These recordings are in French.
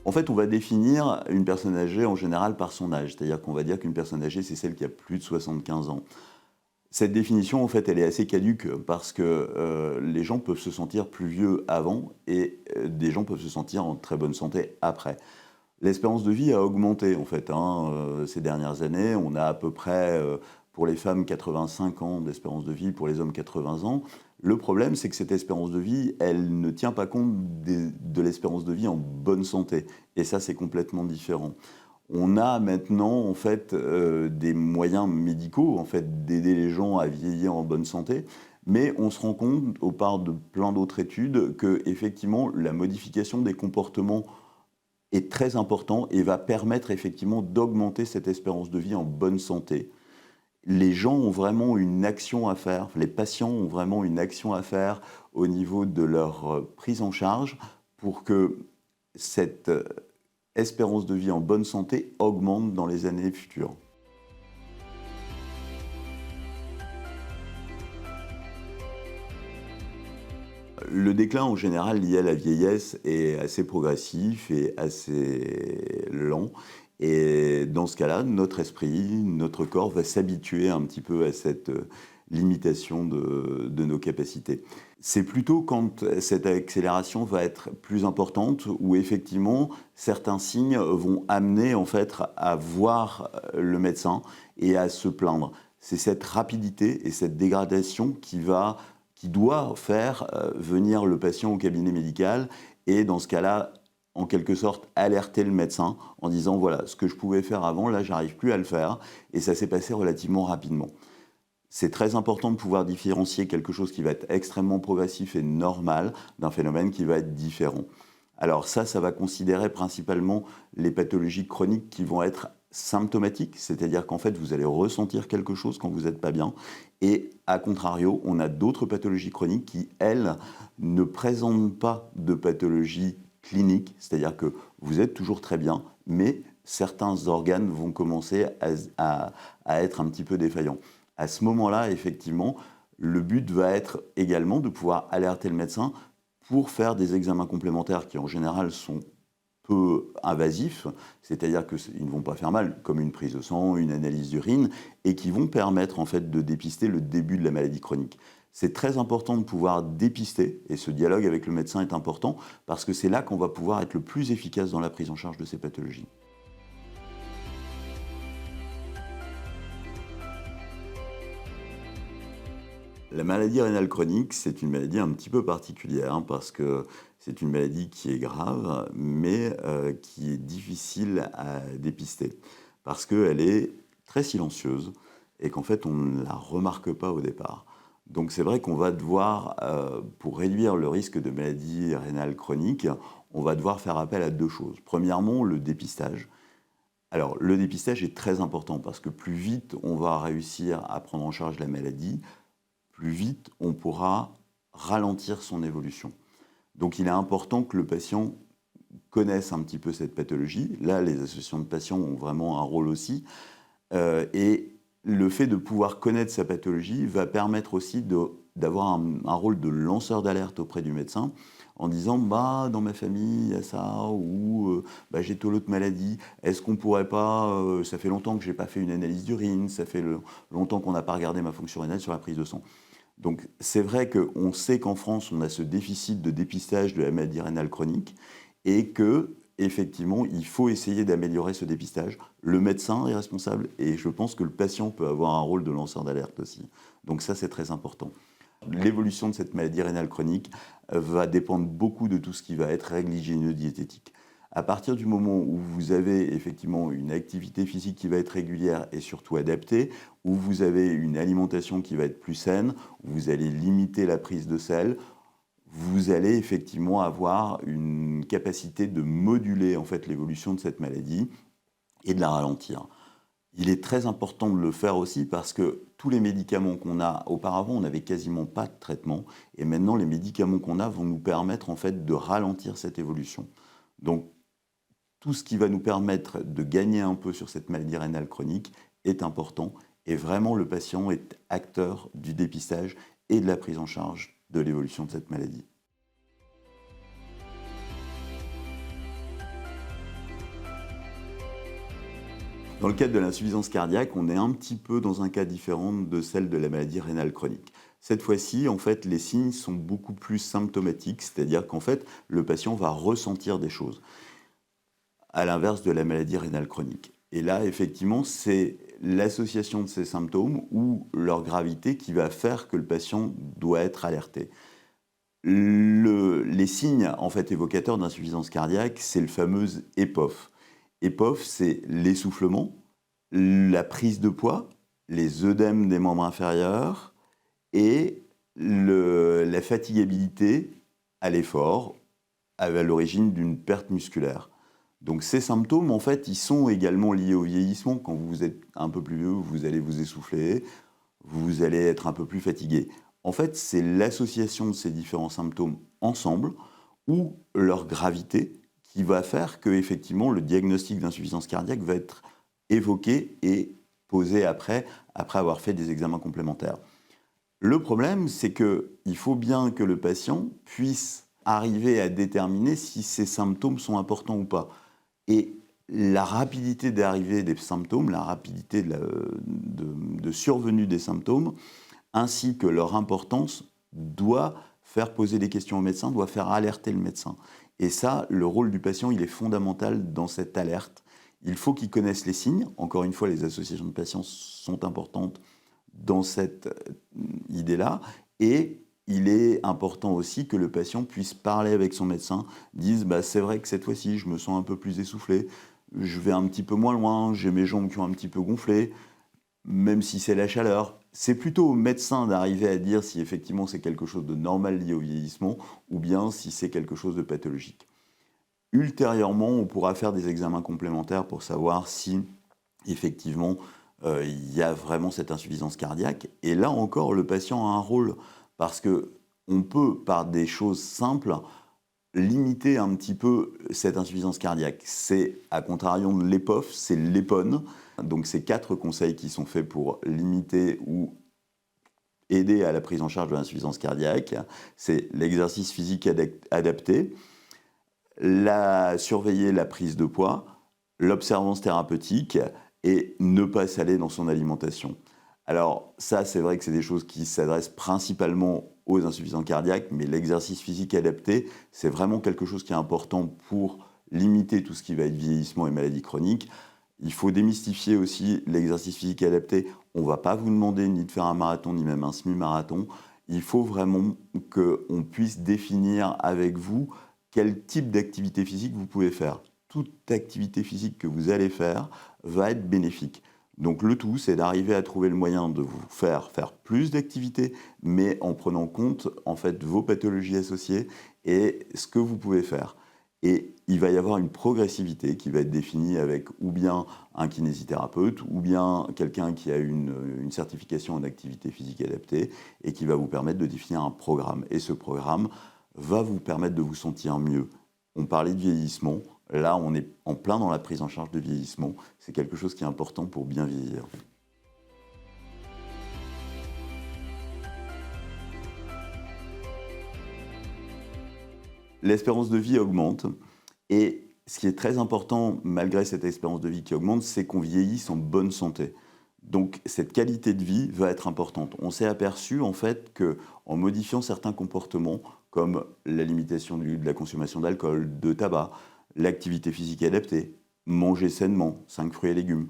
En fait, on va définir une personne âgée en général par son âge. C'est-à-dire qu'on va dire qu'une personne âgée, c'est celle qui a plus de 75 ans. Cette définition, en fait, elle est assez caduque parce que les gens peuvent se sentir plus vieux avant et des gens peuvent se sentir en très bonne santé après. L'espérance de vie a augmenté, en fait, ces dernières années. On a à peu près, pour les femmes, 85 ans d'espérance de vie, pour les hommes, 80 ans. Le problème, c'est que cette espérance de vie, elle ne tient pas compte de l'espérance de vie en bonne santé. Et ça, c'est complètement différent. On a maintenant, en fait, des moyens médicaux, en fait, d'aider les gens à vieillir en bonne santé. Mais on se rend compte, au par de plein d'autres études, que effectivement, la modification des comportements est très important et va permettre effectivement d'augmenter cette espérance de vie en bonne santé. Les gens ont vraiment une action à faire, les patients ont vraiment une action à faire au niveau de leur prise en charge pour que cette espérance de vie en bonne santé augmente dans les années futures. Le déclin en général lié à la vieillesse est assez progressif et assez lent. Et dans ce cas-là, notre esprit, notre corps va s'habituer un petit peu à cette limitation de nos capacités. C'est plutôt quand cette accélération va être plus importante où effectivement certains signes vont amener en fait à voir le médecin et à se plaindre. C'est cette rapidité et cette dégradation qui doit faire venir le patient au cabinet médical et dans ce cas-là, en quelque sorte, alerter le médecin en disant voilà, ce que je pouvais faire avant, là, j'arrive plus à le faire et ça s'est passé relativement rapidement. C'est très important de pouvoir différencier quelque chose qui va être extrêmement progressif et normal d'un phénomène qui va être différent. Alors ça va considérer principalement les pathologies chroniques qui vont être symptomatiques, c'est-à-dire qu'en fait vous allez ressentir quelque chose quand vous n'êtes pas bien, et à contrario, on a d'autres pathologies chroniques qui, elles, ne présentent pas de pathologie clinique, c'est-à-dire que vous êtes toujours très bien, mais certains organes vont commencer à être un petit peu défaillants. À ce moment-là, effectivement, le but va être également de pouvoir alerter le médecin pour faire des examens complémentaires qui en général sont peu invasifs, c'est-à-dire qu'ils ne vont pas faire mal, comme une prise de sang, une analyse d'urine, et qui vont permettre en fait de dépister le début de la maladie chronique. C'est très important de pouvoir dépister, et ce dialogue avec le médecin est important, parce que c'est là qu'on va pouvoir être le plus efficace dans la prise en charge de ces pathologies. La maladie rénale chronique, c'est une maladie un petit peu particulière parce que c'est une maladie qui est grave, mais qui est difficile à dépister parce qu'elle est très silencieuse et qu'en fait on ne la remarque pas au départ. Donc c'est vrai qu'on va devoir, pour réduire le risque de maladie rénale chronique, on va devoir faire appel à deux choses. Premièrement, le dépistage. Alors le dépistage est très important parce que plus vite on va réussir à prendre en charge la maladie, plus vite on pourra ralentir son évolution. Donc il est important que le patient connaisse un petit peu cette pathologie. Là, les associations de patients ont vraiment un rôle aussi. Et le fait de pouvoir connaître sa pathologie va permettre aussi d'avoir un rôle de lanceur d'alerte auprès du médecin en disant bah, dans ma famille il y a ça ou bah, j'ai telle autre maladie, est-ce qu'on pourrait pas, ça fait longtemps que je n'ai pas fait une analyse d'urine, ça fait longtemps qu'on n'a pas regardé ma fonction rénale sur la prise de sang. Donc c'est vrai qu'on sait qu'en France, on a ce déficit de dépistage de la maladie rénale chronique et que effectivement, il faut essayer d'améliorer ce dépistage. Le médecin est responsable et je pense que le patient peut avoir un rôle de lanceur d'alerte aussi. Donc ça, c'est très important. L'évolution de cette maladie rénale chronique va dépendre beaucoup de tout ce qui va être règles hygiéno-diététiques. À partir du moment où vous avez effectivement une activité physique qui va être régulière et surtout adaptée, où vous avez une alimentation qui va être plus saine, où vous allez limiter la prise de sel, vous allez effectivement avoir une capacité de moduler en fait l'évolution de cette maladie et de la ralentir. Il est très important de le faire aussi parce que tous les médicaments qu'on a, auparavant on n'avait quasiment pas de traitement et maintenant les médicaments qu'on a vont nous permettre en fait de ralentir cette évolution. Donc tout ce qui va nous permettre de gagner un peu sur cette maladie rénale chronique est important et vraiment le patient est acteur du dépistage et de la prise en charge de l'évolution de cette maladie. Dans le cadre de l'insuffisance cardiaque, on est un petit peu dans un cas différent de celle de la maladie rénale chronique. Cette fois-ci, en fait, les signes sont beaucoup plus symptomatiques, c'est-à-dire qu'en fait, le patient va ressentir des choses, à l'inverse de la maladie rénale chronique. Et là, effectivement, c'est l'association de ces symptômes ou leur gravité qui va faire que le patient doit être alerté. Les signes en fait évocateurs d'insuffisance cardiaque, c'est le fameux EPOF. EPOF, c'est l'essoufflement, la prise de poids, les œdèmes des membres inférieurs et la fatigabilité à l'effort, à l'origine d'une perte musculaire. Donc ces symptômes, en fait, ils sont également liés au vieillissement. Quand vous êtes un peu plus vieux, vous allez vous essouffler, vous allez être un peu plus fatigué. En fait, c'est l'association de ces différents symptômes ensemble ou leur gravité qui va faire que, effectivement, le diagnostic d'insuffisance cardiaque va être évoqué et posé après avoir fait des examens complémentaires. Le problème, c'est qu'il faut bien que le patient puisse arriver à déterminer si ces symptômes sont importants ou pas. Et la rapidité d'arrivée des symptômes, la rapidité de survenue des symptômes, ainsi que leur importance, doit faire poser des questions au médecin, doit faire alerter le médecin. Et ça, le rôle du patient, il est fondamental dans cette alerte. Il faut qu'il connaisse les signes. Encore une fois, les associations de patients sont importantes dans cette idée-là. Et il est important aussi que le patient puisse parler avec son médecin, dise c'est vrai que cette fois-ci, je me sens un peu plus essoufflé, je vais un petit peu moins loin, j'ai mes jambes qui ont un petit peu gonflé, même si c'est la chaleur. C'est plutôt au médecin d'arriver à dire si effectivement c'est quelque chose de normal lié au vieillissement ou bien si c'est quelque chose de pathologique. Ultérieurement, on pourra faire des examens complémentaires pour savoir si effectivement il y a vraiment cette insuffisance cardiaque. Et là encore, le patient a un rôle parce qu'on peut, par des choses simples, limiter un petit peu cette insuffisance cardiaque. C'est, à contrario de l'EPOF, c'est l'EPON. Donc c'est 4 conseils qui sont faits pour limiter ou aider à la prise en charge de l'insuffisance cardiaque. C'est l'exercice physique adapté, surveiller la prise de poids, l'observance thérapeutique et ne pas saler dans son alimentation. Alors ça, c'est vrai que c'est des choses qui s'adressent principalement aux insuffisants cardiaques, mais l'exercice physique adapté, c'est vraiment quelque chose qui est important pour limiter tout ce qui va être vieillissement et maladies chroniques. Il faut démystifier aussi l'exercice physique adapté. On ne va pas vous demander ni de faire un marathon, ni même un semi-marathon. Il faut vraiment qu'on puisse définir avec vous quel type d'activité physique vous pouvez faire. Toute activité physique que vous allez faire va être bénéfique. Donc le tout, c'est d'arriver à trouver le moyen de vous faire plus d'activités, mais en prenant compte en fait vos pathologies associées et ce que vous pouvez faire. Et il va y avoir une progressivité qui va être définie avec ou bien un kinésithérapeute, ou bien quelqu'un qui a une certification en activité physique adaptée et qui va vous permettre de définir un programme. Et ce programme va vous permettre de vous sentir mieux. On parlait de vieillissement. Là, on est en plein dans la prise en charge de vieillissement. C'est quelque chose qui est important pour bien vieillir. L'espérance de vie augmente. Et ce qui est très important, malgré cette espérance de vie qui augmente, c'est qu'on vieillisse en bonne santé. Donc cette qualité de vie va être importante. On s'est aperçu en fait qu'en modifiant certains comportements, comme la limitation de la consommation d'alcool, de tabac, l'activité physique adaptée, manger sainement, 5 fruits et légumes.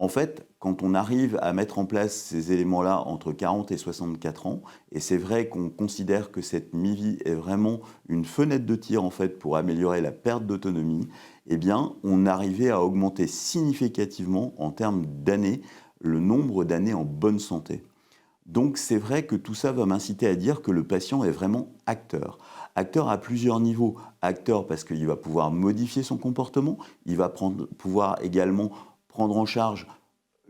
En fait, quand on arrive à mettre en place ces éléments-là entre 40 et 64 ans, et c'est vrai qu'on considère que cette mi-vie est vraiment une fenêtre de tir en fait pour améliorer la perte d'autonomie, eh bien, on arrivait à augmenter significativement en termes d'années le nombre d'années en bonne santé. Donc c'est vrai que tout ça va m'inciter à dire que le patient est vraiment acteur. Acteur à plusieurs niveaux. Acteur parce qu'il va pouvoir modifier son comportement, il va pouvoir également prendre en charge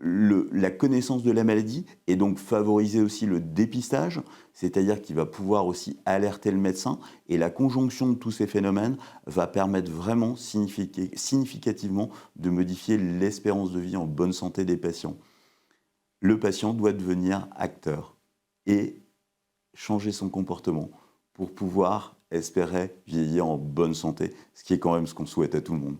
la connaissance de la maladie et donc favoriser aussi le dépistage, c'est-à-dire qu'il va pouvoir aussi alerter le médecin et la conjonction de tous ces phénomènes va permettre vraiment significativement de modifier l'espérance de vie en bonne santé des patients. Le patient doit devenir acteur et changer son comportement pour pouvoir espérer vieillir en bonne santé, ce qui est quand même ce qu'on souhaite à tout le monde.